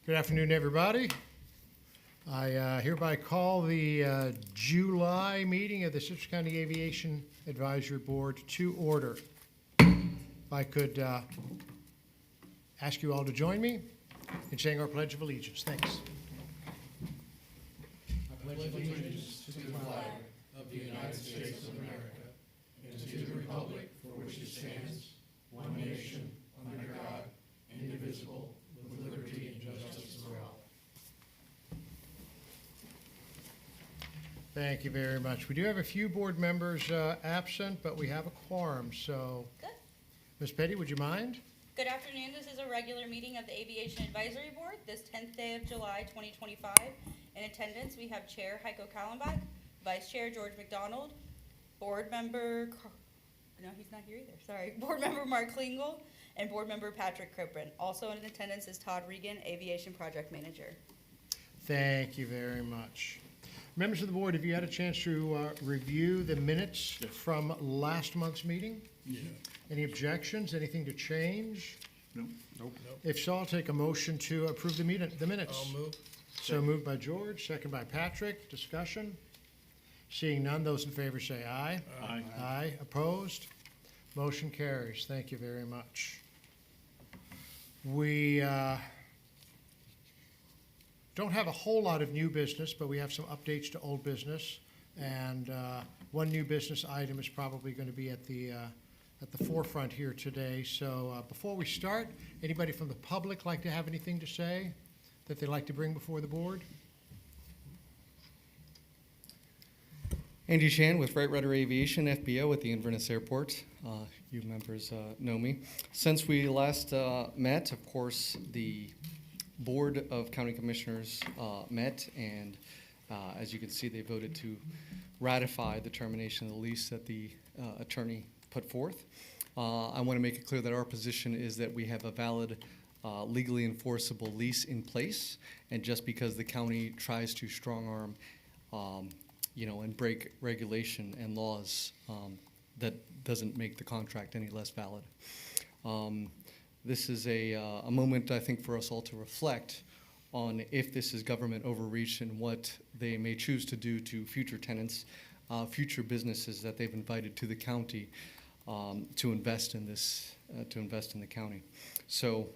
Good afternoon, everybody. I hereby call the July meeting of the Citrus County Aviation Advisory Board to order. If I could ask you all to join me in saying our Pledge of Allegiance. Thanks. I pledge allegiance to the flag of the United States of America and to the republic for which it stands, one nation, under God, indivisible, with liberty and justice for all. Thank you very much. We do have a few board members absent, but we have a quorum, so. Good. Ms. Petty, would you mind? Good afternoon. This is a regular meeting of the Aviation Advisory Board, this 10th day of July 2025. In attendance, we have Chair Heiko Kallenbach, Vice Chair George McDonald, Board Member, no, he's not here either, sorry, Board Member Mark Klingel, and Board Member Patrick Krippen. Also in attendance is Todd Regan, Aviation Project Manager. Thank you very much. Members of the board, have you had a chance to review the minutes from last month's meeting? Yeah. Any objections, anything to change? Nope. Nope. If so, I'll take a motion to approve the minutes. I'll move. So moved by George, second by Patrick. Discussion? Seeing none, those in favor say aye. Aye. Aye. Opposed? Motion carries. Thank you very much. We don't have a whole lot of new business, but we have some updates to old business. And one new business item is probably going to be at the forefront here today. So before we start, anybody from the public like to have anything to say that they'd like to bring before the board? Andy Shan with Wright Rudder Aviation, FBO at the Inverness Airport. You members know me. Since we last met, of course, the Board of County Commissioners met, and as you can see, they voted to ratify the termination of the lease that the attorney put forth. I want to make it clear that our position is that we have a valid legally enforceable lease in place, and just because the county tries to strong arm and break regulation and laws, that doesn't make the contract any less valid. This is a moment, I think, for us all to reflect on if this is government overreach and what they may choose to do to future tenants, future businesses that they've invited to the county to invest in this, to invest in the county. So,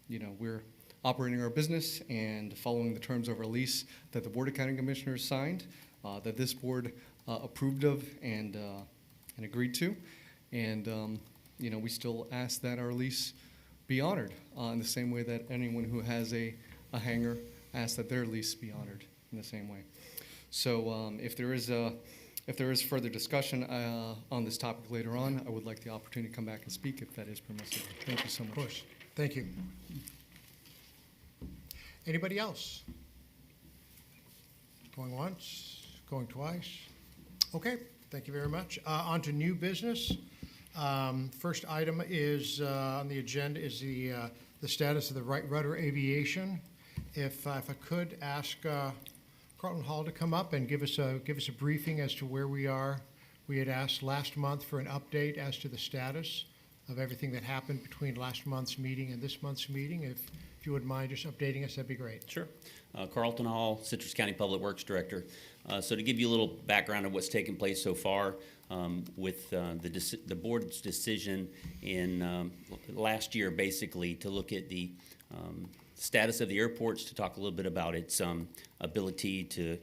we're operating our business and following the terms of our lease that the Board of County Commissioners signed, that this board approved of and agreed to. And, we still ask that our lease be honored in the same way that anyone who has a hangar asks that their lease be honored in the same way. So if there is further discussion on this topic later on, I would like the opportunity to come back and speak if that is permissible. Thank you so much. Of course. Thank you. Anybody else? Going once, going twice? Okay, thank you very much. On to new business. First item is on the agenda is the status of the Wright Rudder Aviation. If I could ask Carlton Hall to come up and give us a briefing as to where we are. We had asked last month for an update as to the status of everything that happened between last month's meeting and this month's meeting. If you wouldn't mind just updating us, that'd be great. Sure. Carlton Hall, Citrus County Public Works Director. So to give you a little background of what's taken place so far with the board's decision in last year, basically, to look at the status of the airports, to talk a little bit about its ability to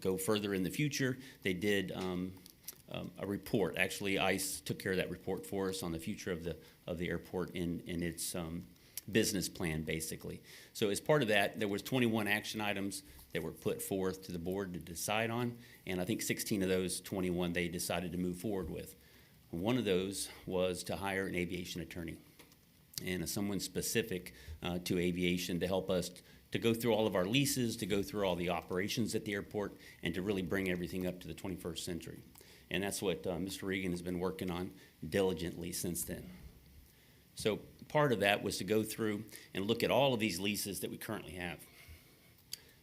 go further in the future. They did a report. Actually, ICE took care of that report for us on the future of the airport in its business plan, basically. So as part of that, there was 21 action items that were put forth to the board to decide on, and I think 16 of those 21 they decided to move forward with. One of those was to hire an aviation attorney and someone specific to aviation to help us to go through all of our leases, to go through all the operations at the airport, and to really bring everything up to the 21st century. And that's what Mr. Regan has been working on diligently since then. So part of that was to go through and look at all of these leases that we currently have.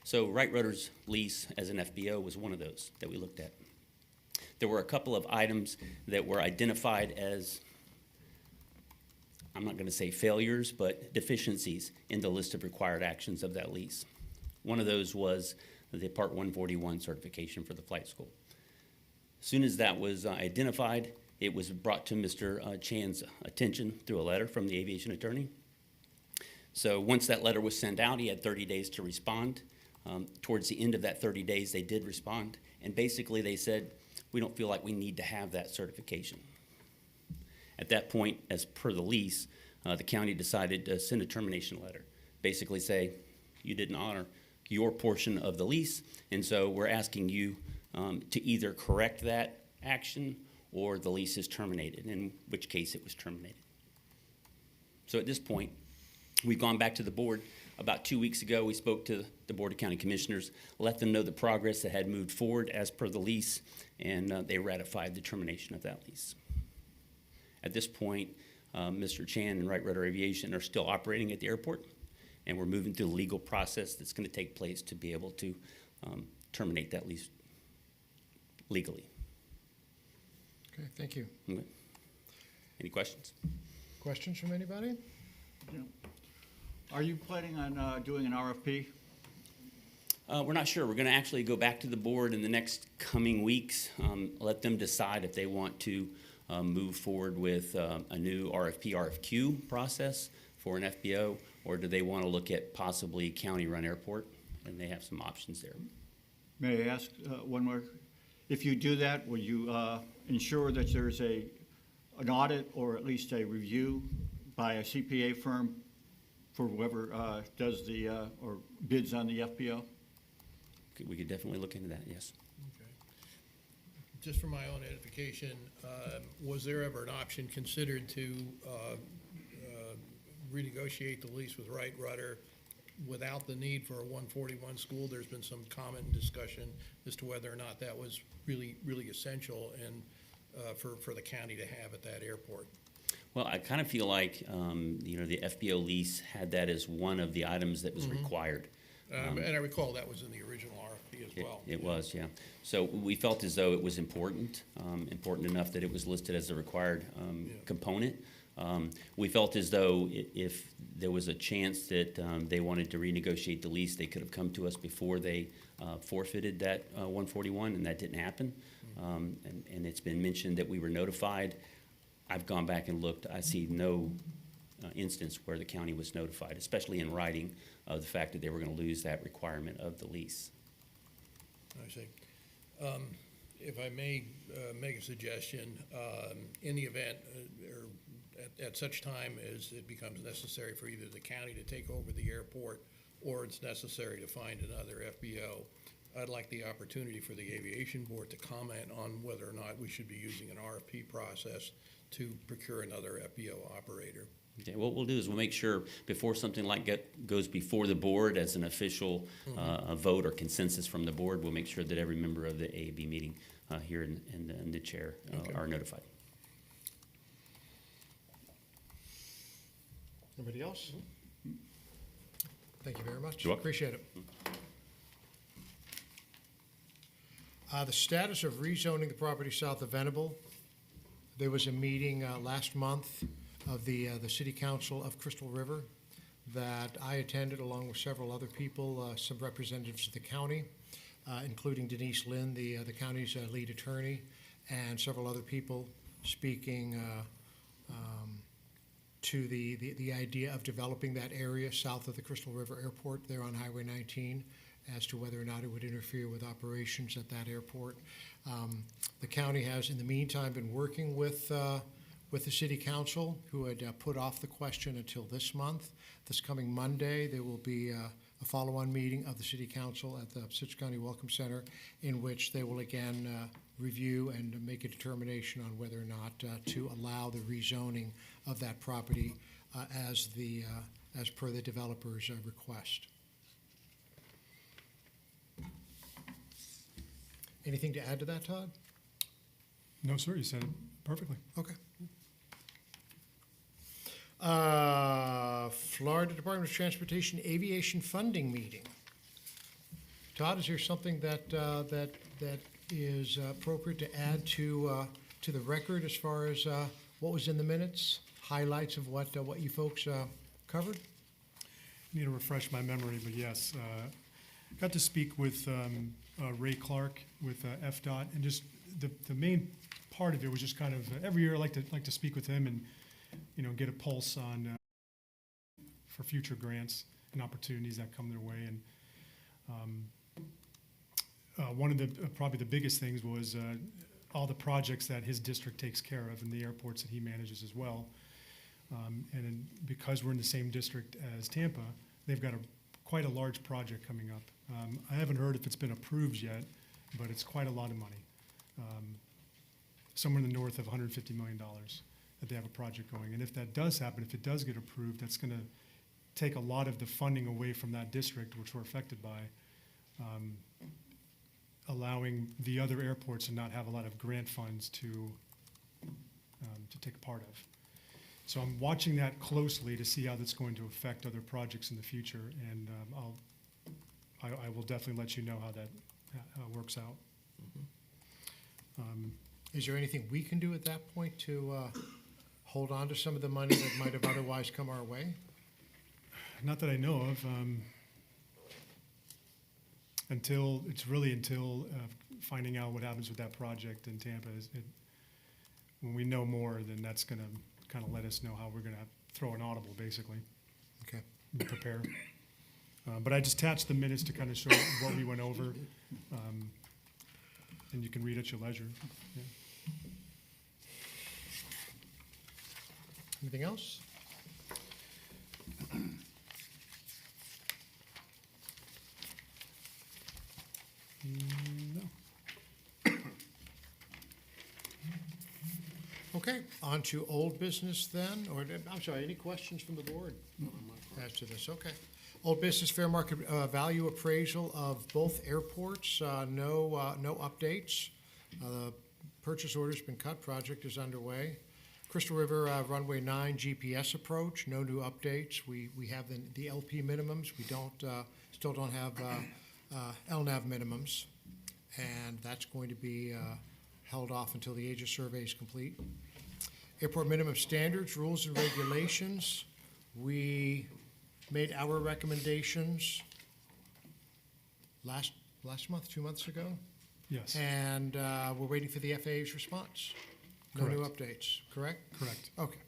So Wright Rudder's lease as an FBO was one of those that we looked at. There were a couple of items that were identified as, I'm not gonna say failures, but deficiencies in the list of required actions of that lease. One of those was the Part 141 certification for the flight school. As soon as that was identified, it was brought to Mr. Chan's attention through a letter from the aviation attorney. So once that letter was sent out, he had 30 days to respond. Towards the end of that 30 days, they did respond, and basically they said, we don't feel like we need to have that certification. At that point, as per the lease, the county decided to send a termination letter, basically say, you didn't honor your portion of the lease, and so we're asking you to either correct that action or the lease is terminated, in which case it was terminated. So at this point, we've gone back to the board. About 2 weeks ago, we spoke to the Board of County Commissioners, let them know the progress that had moved forward as per the lease, and they ratified the termination of that lease. At this point, Mr. Chan and Wright Rudder Aviation are still operating at the airport, and we're moving through the legal process that's going to take place to be able to terminate that lease legally. Okay, thank you. Okay. Any questions? Questions from anybody? Yeah. Are you planning on doing an RFP? We're not sure. We're going to actually go back to the board in the next coming weeks, let them decide if they want to move forward with a new RFP, RFQ process for an FBO, or do they want to look at possibly county-run airport, and they have some options there. May I ask one more? If you do that, will you ensure that there's an audit or at least a review by a CPA firm for whoever does the or bids on the FBO? We could definitely look into that, yes. Okay. Just for my own edification, was there ever an option considered to renegotiate the lease with Wright Rudder without the need for a 141 school? There's been some common discussion as to whether or not that was really essential and for the county to have at that airport. Well, I kind of feel like, the FBO lease had that as one of the items that was required. And I recall that was in the original RFP as well. It was, yeah. So we felt as though it was important, important enough that it was listed as a required component. We felt as though if there was a chance that they wanted to renegotiate the lease, they could have come to us before they forfeited that 141, and that didn't happen. And it's been mentioned that we were notified. I've gone back and looked. I see no instance where the county was notified, especially in writing, of the fact that they were going to lose that requirement of the lease. I see. If I may make a suggestion, in the event or at such time as it becomes necessary for either the county to take over the airport or it's necessary to find another FBO, I'd like the opportunity for the Aviation Board to comment on whether or not we should be using an RFP process to procure another FBO operator. Okay, what we'll do is we'll make sure before something like goes before the board as an official a vote or consensus from the board, we'll make sure that every member of the AAB meeting here and the chair are notified. Anybody else? Thank you very much. You're welcome. Appreciate it. The status of rezoning the property south of Venable. There was a meeting last month of the City Council of Crystal River that I attended along with several other people, some representatives of the county, including Denise Lynn, the county's lead attorney, and several other people speaking to the idea of developing that area south of the Crystal River Airport there on Highway 19 as to whether or not it would interfere with operations at that airport. The county has, in the meantime, been working with the City Council, who had put off the question until this month. This coming Monday, there will be a follow-on meeting of the City Council at the Citrus County Welcome Center, in which they will again review and make a determination on whether or not to allow the rezoning of that property as per the developer's request. Anything to add to that, Todd? No, sir, you said it perfectly. Okay. Florida Department of Transportation Aviation Funding Meeting. Todd, is there something that is appropriate to add to the record as far as what was in the minutes? highlights of what you folks covered? Need to refresh my memory, but yes, got to speak with Ray Clark with FDOT, and just the main part of it was just kind of every year I like to speak with him and get a pulse on for future grants and opportunities that come their way. And one of the probably the biggest things was all the projects that his district takes care of and the airports that he manages as well. Because we're in the same district as Tampa, they've got quite a large project coming up. I haven't heard if it's been approved yet, but it's quite a lot of money. Somewhere in the north of $150 million that they have a project going. And if that does happen, if it does get approved, that's going to take a lot of the funding away from that district, which we're affected by, allowing the other airports to not have a lot of grant funds to take part of. So I'm watching that closely to see how that's going to affect other projects in the future, and I will definitely let you know how that works out. Is there anything we can do at that point to hold on to some of the money that might have otherwise come our way? Not that I know of. Until finding out what happens with that project in Tampa. When we know more, then that's going to kind of let us know how we're going to throw an audible, basically. Okay. Prepare. But I just attached the minutes to kind of show what we went over, and you can read at your leisure. Yeah. Anything else? No. Okay, on to old business then, or, I'm sorry, any questions from the board as to this? Okay. Old business fair market value appraisal of both airports, no updates. The purchase order's been cut, project is underway. Crystal River Runway 9 GPS approach, no new updates. We have the LP minimums, we still don't have LNAV minimums, and that's going to be held off until the Aegis survey is complete. Airport minimum standards, rules and regulations. We made our recommendations last month, 2 months ago, Yes. and we're waiting for the FAA's response. No new updates, correct? Correct. Okay.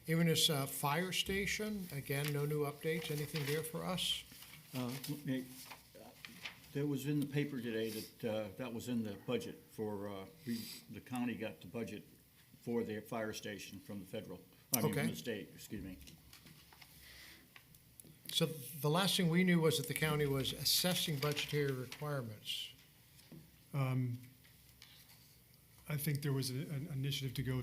Inverness Fire Station, again, no new updates. Anything there for us? Nate, there was in the paper today that was in the budget for, the county got the budget for their fire station from the federal, from Okay. the state, excuse me. So the last thing we knew was that the county was assessing budgetary requirements. I think there was an initiative to go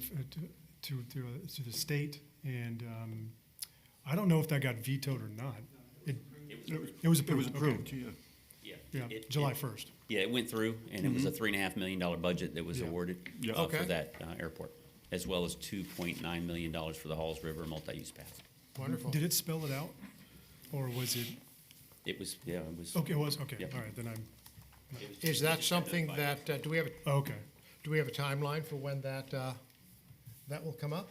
to the state, and I don't know if that got vetoed or not. It was approved. It was approved, Okay. yeah. Yeah, July 1st. Yeah, it went through, and it was a $3.5 million budget that was Yeah. awarded Yeah. Okay. for that airport, as well as $2.9 million for the Halls River multi-use path. Wonderful. Did it spell it out, or was it? It was, yeah, it was. Okay, it was okay. Yep. All right, then I'm. Is that something that, do we have Okay. a timeline for when that will come up?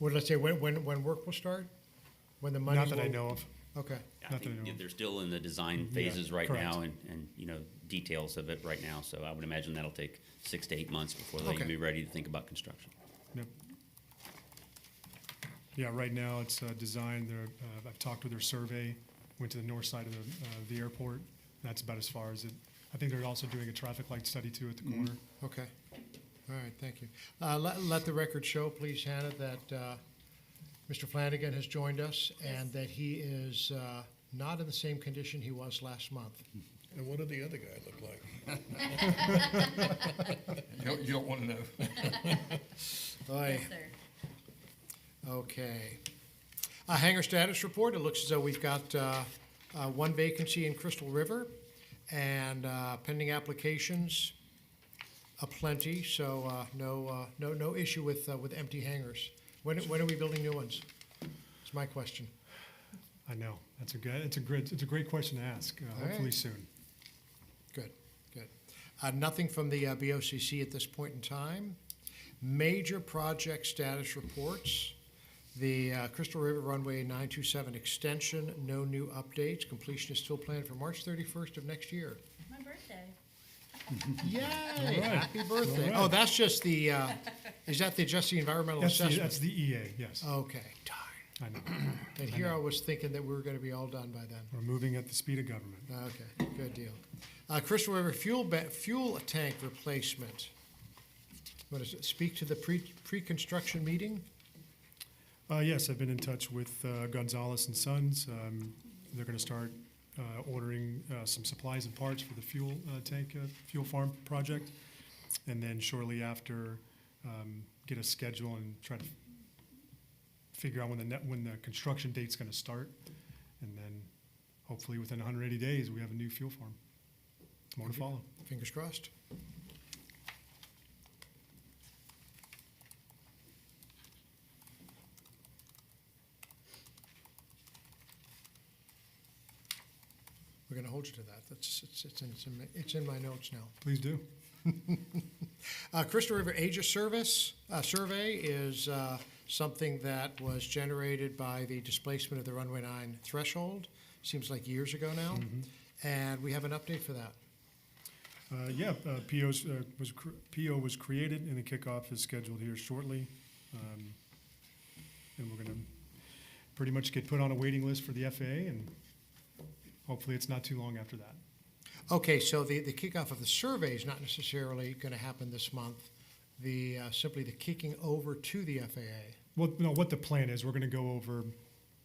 Or let's say when work will start? When the money Not that I will- know of. Okay, I Not that I think know of. they're still in the design Yeah, phases right correct. now and, details of it right now. So I would imagine that'll take 6 to 8 months before they Okay. can be ready to think about construction. Yep. Yeah, right now it's designed. I've talked with their survey. Went to the north side of the airport. That's about as far as it. I think they're also doing a traffic light study too at the corner. okay. All right, thank you. Let the record show, please, Hannah, that Mr. Flanagan has joined us and that he is not in the same condition he was last month. And what did the other guy look like? You don't want to know. Oy. Yes, sir. Okay. Hangar status report, it looks as though we've got one vacancy in Crystal River and pending applications aplenty, so no issue with empty hangars. When are we building new ones? That's my question. I know. It's a great question to ask. Hopefully right. soon. Good. Nothing from the BOCC at this point in time. major project status reports. The Crystal River Runway 927 extension, no new updates. Completion is still planned for March 31st of next year. My birthday. Yay, right. happy birthday. All right. Oh, that's just the, is that just the environmental That's assessment? the EA, yes. Okay, darn. I know. And here I was thinking that we were gonna be all done by then. We're moving at the speed of government. Okay, good deal. Crystal River fuel tank replacement. What is it, speak to the pre-construction meeting? Yes, I've been in touch with Gonzalez and Sons. They're gonna start ordering some supplies and parts for the fuel tank, fuel farm project. And then shortly after, get a schedule and try to figure out when the construction date's gonna start. And then hopefully within 180 days, we have a new fuel farm. More to follow. Fingers crossed. We're gonna hold you to that. It's in my notes now. Please do. Crystal River Aegis survey is something that was generated by the displacement of the runway 9 threshold. Seems like years ago now. And we have an update for that. PO was created and the kickoff is scheduled here shortly. And we're gonna pretty much get put on a waiting list for the FAA and hopefully it's not too long after that. Okay, so the kickoff of the survey is not necessarily gonna happen this month. Simply the kicking over to the FAA. Well, no, what the plan is, we're gonna go over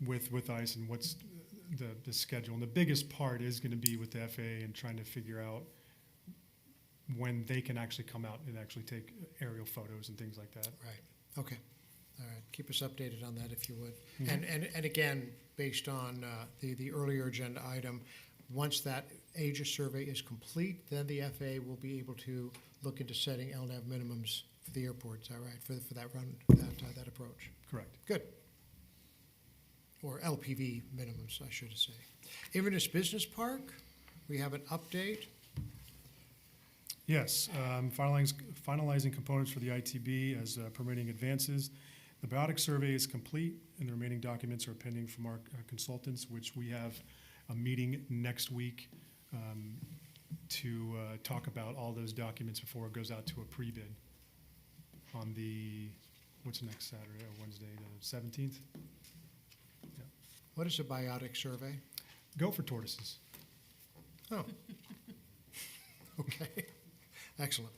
with ICE and what's the schedule. And the biggest part is gonna be with the FAA and trying to figure out when they can actually come out and actually take aerial photos and things like that. Right, okay. All right, keep us updated on that if you would. And again, based on the earlier agenda item, once that Aegis survey is complete, then the FAA will be able to look into setting LNAV minimums for the airport, is that right, for that run, that approach? Correct. Good. Or LPV minimums, I should say. Inverness Business Park, we have an update. Yes, finalizing components for the ITB as permitting advances. The biotic survey is complete, and the remaining documents are pending from our consultants, which we have a meeting next week to talk about all those documents before it goes out to a pre-bid on what's next Saturday or Wednesday, the 17th? What is a biotic survey? Go for tortoises. Oh. Okay, excellent.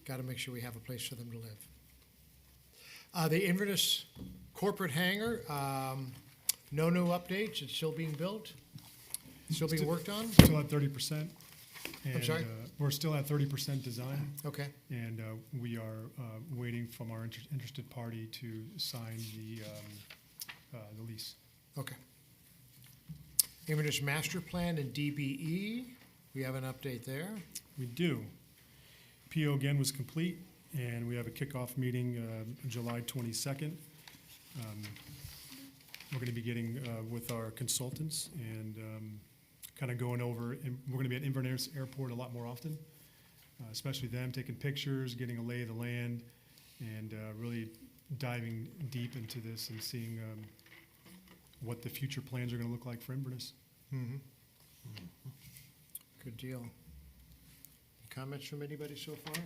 Got to make sure we have a place for them to live. The Inverness corporate hangar, no new updates. It's still being built? Still being worked on? Still at 30%. I'm sorry? We're still at 30% design, Okay, and we are waiting from our interested party to sign the lease. okay. Inverness master plan and DBE, we have an update there. We do. PO again was complete, and we have a kickoff meeting July 22nd. We're going to be getting with our consultants and kind of going over, and we're going to be at Inverness Airport a lot more often, especially them taking pictures, getting a lay of the land, and really diving deep into this and seeing what the future plans are going to look like for Inverness. Good deal. Comments from anybody so far?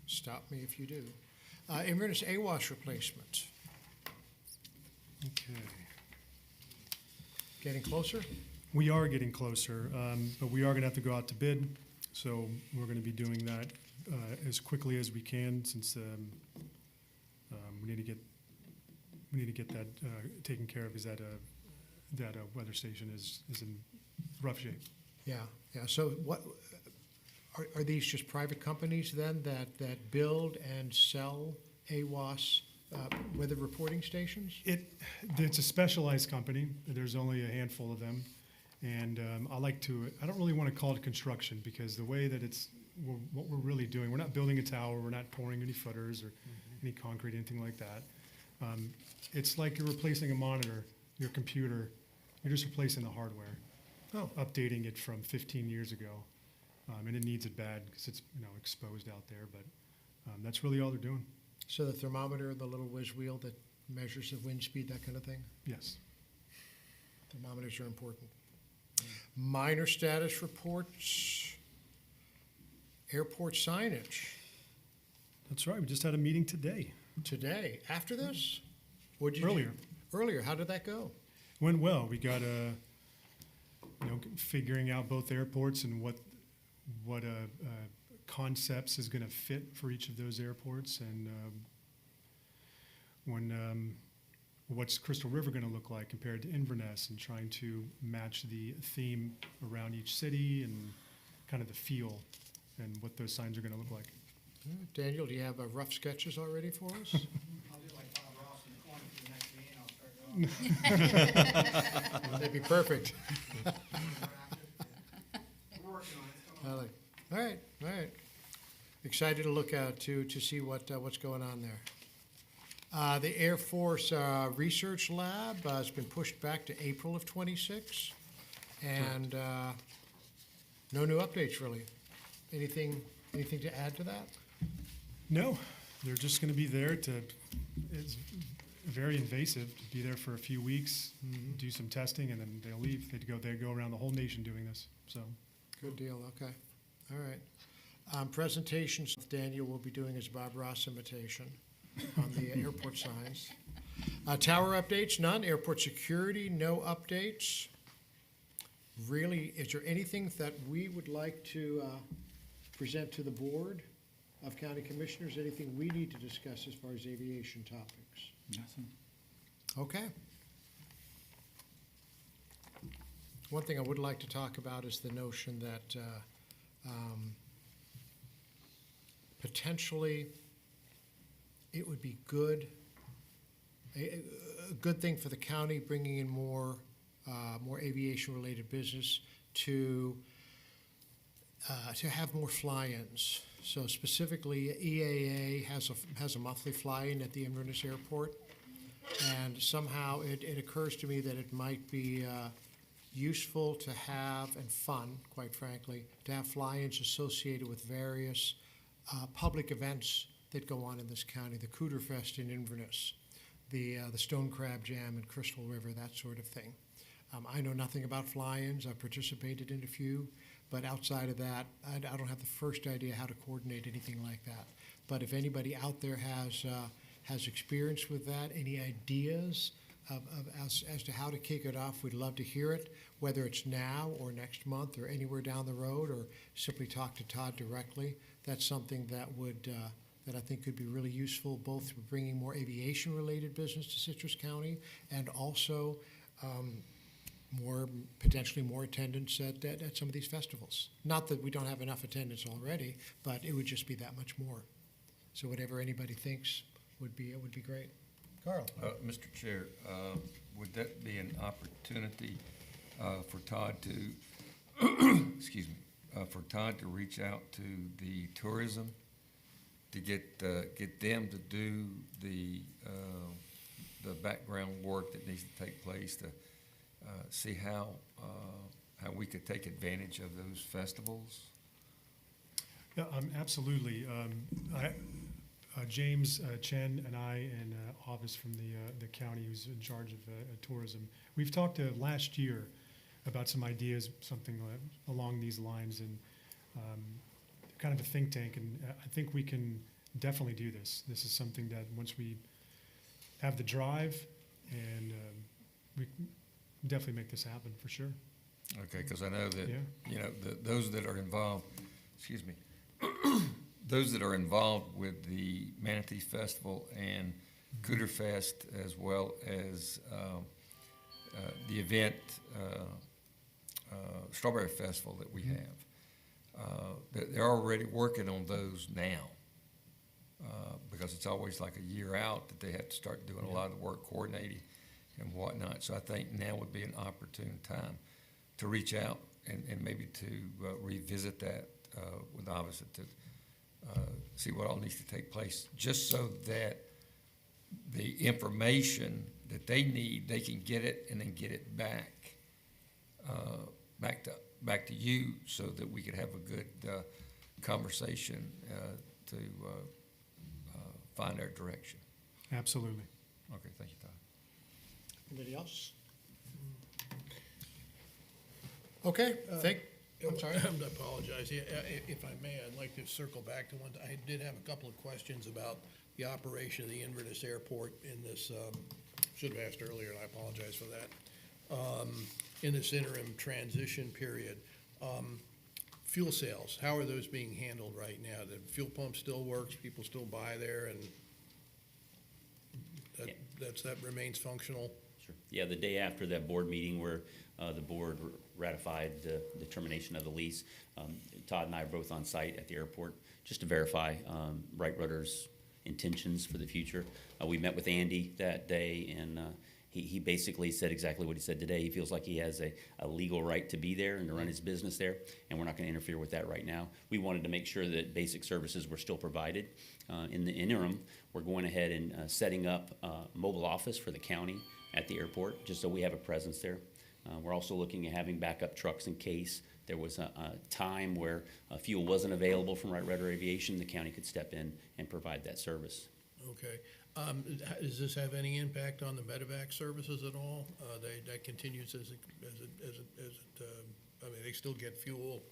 Stop me if you do. Inverness AWAS replacement, Okay. getting closer? We are getting closer, but we are going to have to go out to bid. So we're going to be doing that as quickly as we can, since we need to get that taken care of, because that weather station is in rough shape. Yeah, yeah. So what, are these just private companies then that build and sell AWAS weather reporting stations? It's a specialized company. There's only a handful of them. And I don't really want to call it construction, because the way that what we're really doing, we're not building a tower, we're not pouring any footers or any concrete, anything like that. It's like you're replacing a monitor, your computer, you're just replacing the hardware, updating it from 15 years ago. And it needs it bad because it's exposed out there, but That's really all they're doing. So the thermometer, the little whiz wheel that measures the wind speed, that kind of thing? Yes. Thermometers are important. Minor status reports, airport signage. That's right. We just had a meeting today. Today, after this? What'd you do? Earlier. Earlier, how did that go? Went well. We got figuring out both airports and what concepts is going to fit for each of those airports, and what's Crystal River going to look like compared to Inverness, and trying to match the theme around each city and kind of the feel and what those signs are going to look like. Daniel, do you have rough sketches already for us? I'll do like Bob Ross in the corner for the next meeting, I'll start going. That'd be perfect. We're working on it, it's coming All right, all right. Excited to look at to see what's going on there. The Air Force Research Lab has been pushed back to April of '26, and no new updates really. Anything to add to that? No, they're just going to be there it's very invasive to be there for a few weeks, do some testing, and then they'll leave. They go around the whole nation doing this. So Good deal, okay. All right. Presentations Daniel will be doing his Bob Ross imitation on the airport signs. Tower updates, none. Airport security, no updates. Really, is there anything that we would like to present to the Board of County Commissioners? Anything we need to discuss as far as aviation topics? Nothing. Okay. One thing I would like to talk about is the notion that potentially it would be good, a good thing for the county bringing in more aviation-related business to have more fly-ins. So specifically, EAA has a monthly fly-in at the Inverness Airport, and somehow it occurs to me that it might be useful to have, and fun, quite frankly, to have fly-ins associated with various public events that go on in this county. The Cooter Fest in Inverness, the Stone Crab Jam in Crystal River, that sort of thing. I know nothing about fly-ins. I've participated in a few, but outside of that, I don't have the first idea how to coordinate anything like that. But if anybody out there has experience with that, any ideas as to how to kick it off, we'd love to hear it, whether it's now or next month or anywhere down the road, or simply talk to Todd directly. That's something that I think could be really useful, both for bringing more aviation-related business to Citrus County and also potentially more attendance at some of these festivals. Not that we don't have enough attendance already, but it would just be that much more. So whatever anybody thinks would be great. Carl? Mr. Chair, would that be an opportunity for Todd to, excuse me, for Todd to reach out to the tourism to get them to do the background work that needs to take place to see how we could take advantage of those festivals? yeah, absolutely. James Chen and I, and Office from the county who's in charge of tourism, we've talked last year about some ideas, something along these lines, and kind of a think tank. And I think we can definitely do this. This is something that once we have the drive, and we can definitely make this happen for sure. Okay, because I know that, Yeah. those that are involved, excuse me, those that are involved with the Manatee Festival and Cooter Fest, as well as the event, Strawberry Festival that we have, they're already working on those now, because it's always like a year out that they have to start doing a lot of the work, coordinating and whatnot. So I think now would be an opportune time to reach out and maybe to revisit that with Office to see what all needs to take place, just so that the information that they need, they can get it and then get it back to you, so that we could have a good conversation to find our direction. Absolutely. Okay, thank you, Todd. Anybody else? Okay, I'm sorry. I apologize. Yeah, if I may, I'd like to circle back to one. I did have a couple of questions about the operation of the Inverness Airport in this, should have asked earlier, and I apologize for that. In this interim transition period, fuel sales, how are those being handled right now? The fuel pump still works, people still buy there, and that remains functional? Sure. Yeah, the day after that board meeting where the board ratified the termination of the lease, Todd and I are both on site at the airport just to verify Wright Rudder's intentions for the future. We met with Andy that day, and he basically said exactly what he said today. He feels like he has a legal right to be there and to run his business there, and we're not going to interfere with that right now. We wanted to make sure that basic services were still provided. In the interim, we're going ahead and setting up a mobile office for the county at the airport, just so we have a presence there. We're also looking at having backup trucks in case there was a time where fuel wasn't available from Wright Rudder Aviation. The county could step in and provide that service. Okay. Does this have any impact on the medevac services at all? That continues as I mean, they still get fuel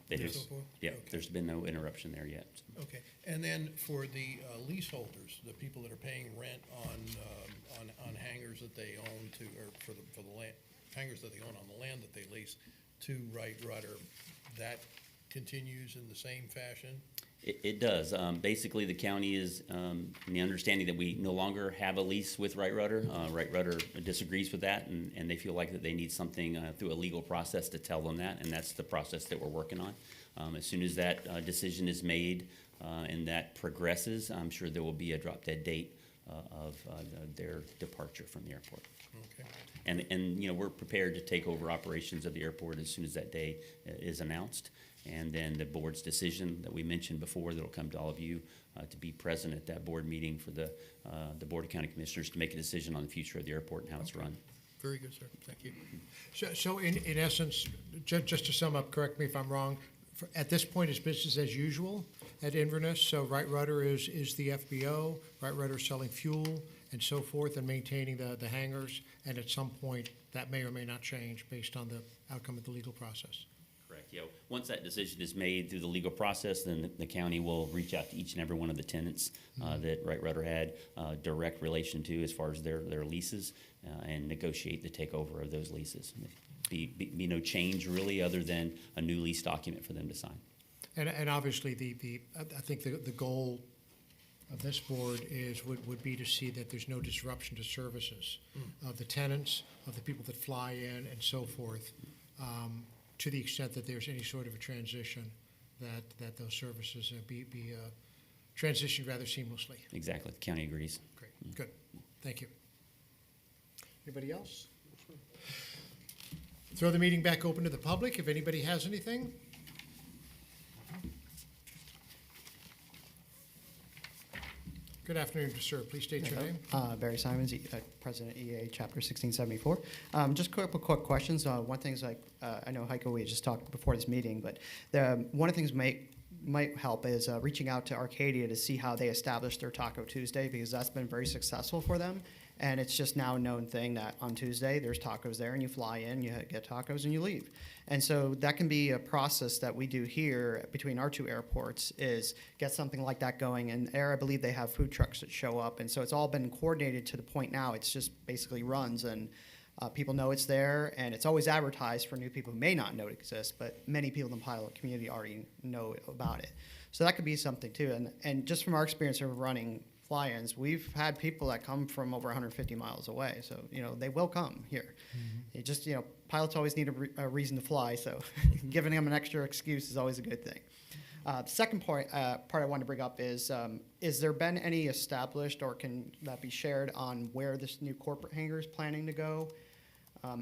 It and is, so forth? yeah, Okay. there's been no interruption there yet. Okay, and then for the leaseholders, the people that are paying rent on hangars that they own to, or for the land, hangars that they own on the land that they lease to Wright Rudder, that continues in the same fashion? It does. Basically, the county is in the understanding that we no longer have a lease with Wright Rudder. Wright Rudder disagrees with that, and they feel like that they need something through a legal process to tell them that, and that's the process that we're working on. As soon as that decision is made and that progresses, I'm sure there will be a drop-dead date of their departure from the airport. Okay. And you know, we're prepared to take over operations of the airport as soon as that day is announced. And then the board's decision that we mentioned before, that'll come to all of you to be present at that board meeting for the Board of County Commissioners to make a decision on the future of the airport and how it's run. Very good, sir. Thank you. So in essence, just to sum up, correct me if I'm wrong, at this point, it's business as usual at Inverness. So Wright Rudder is the FBO, Wright Rudder is selling fuel and so forth and maintaining the hangars. And at some point, that may or may not change based on the outcome of the legal process. Correct, yeah. Once that decision is made through the legal process, then the county will reach out to each and every one of the tenants that Wright Rudder had direct relation to as far as their leases and negotiate the takeover of those leases. Be no change really other than a new lease document for them to sign. And obviously, I think the goal of this board would be to see that there's no disruption to services of the tenants, of the people that fly in and so forth, to the extent that there's any sort of a transition, that those services be transitioned rather seamlessly. Exactly, the county agrees. Great, good, thank you. Anybody else? Throw the meeting back open to the public if anybody has anything. Good afternoon, sir. Please state your name. Barry Simons, President EA Chapter 1674. Just quick questions. One thing is I know Heiko, we had just talked before this meeting, but one of the things might help is reaching out to Arcadia to see how they established their Taco Tuesday, because that's been very successful for them. And it's just now a known thing that on Tuesday there's tacos there, and you fly in, you get tacos, and you leave. And so that can be a process that we do here between our two airports, is get something like that going. And there, I believe they have food trucks that show up. And so it's all been coordinated to the point now it's just basically runs, and people know it's there. And it's always advertised for new people who may not know it exists, but many people in the pilot community already know about it. So that could be something too. And just from our experience of running fly-ins, we've had people that come from over 150 miles away, so they will come here. It just pilots always need a reason to fly, so giving them an extra excuse is always a good thing. The second part I want to bring up is there been any established, or can that be shared, on where this new corporate hangar is planning to go?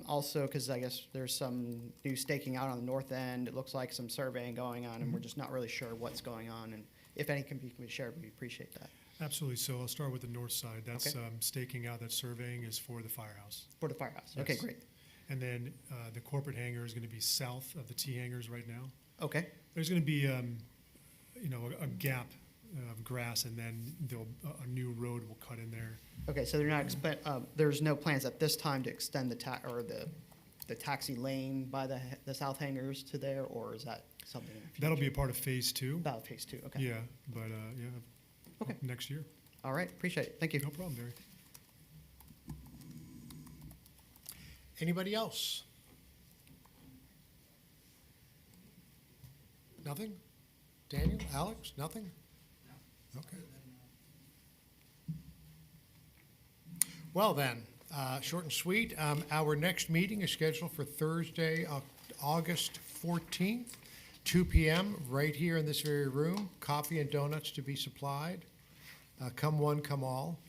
Also, because I guess there's some new staking out on the north end, it looks like some surveying going on, and we're just not really sure what's going on, and if any can be shared, we appreciate that. Absolutely. So I'll start with the north side. That's Okay. Staking out. That surveying is for the firehouse. For the firehouse. Okay, Yes. great. And then the corporate hangar is going to be south of the T hangars right now. Okay. There's going to be, a gap grass, and then a new road will cut in there. Okay, so they're not, there's no plans at this time to extend the taxi lane by the south hangars to there, or is that something in the future? That'll be a part of phase 2. About phase 2, okay. Yeah, but, yeah, Okay. next year. All right, appreciate it, thank you. No problem, Barry. Anybody else? Nothing? Daniel, Alex, nothing? Okay. Well then, short and sweet, our next meeting is scheduled for Thursday, August 14th, 2 p.m., right here in this very room. Coffee and donuts to be supplied. Come one, come all.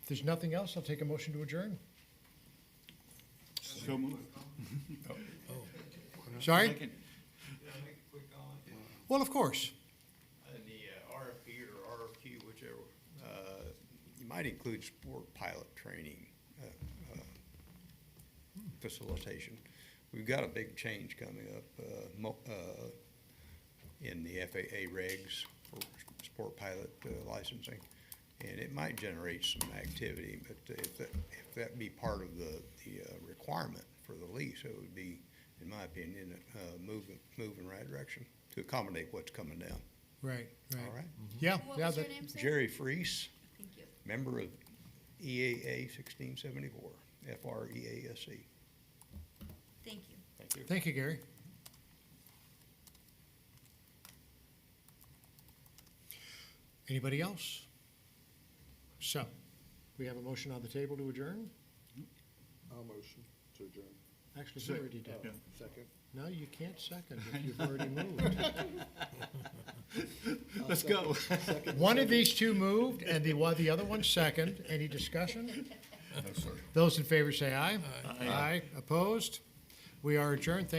If there's nothing else, I'll take a motion to adjourn. So moved. Sorry? Second. Well, of course. In the RFP or RFQ, whichever, you might include sport pilot training facilitation. We've got a big change coming up in the FAA regs for sport pilot licensing, and it might generate some activity, but if that be part of the requirement for the lease, it would be, in my opinion, move in the right direction to accommodate what's coming down. Right, right. All right? Yeah, What yeah. was your that- name, sir? Jerry Freese, Thank you. member of EAA 1674, FREASC. Thank you. Thank you. Thank you, Gary. Anybody else? So, we have a motion on the table to adjourn? I'll motion to adjourn. Actually, you already did. Yeah. Second. No, you can't second if you've already moved. Let's go. One of these two moved, and the other one second. Any discussion? No, sir. Those in favor say aye. Aye. Opposed? We are adjourned. Thank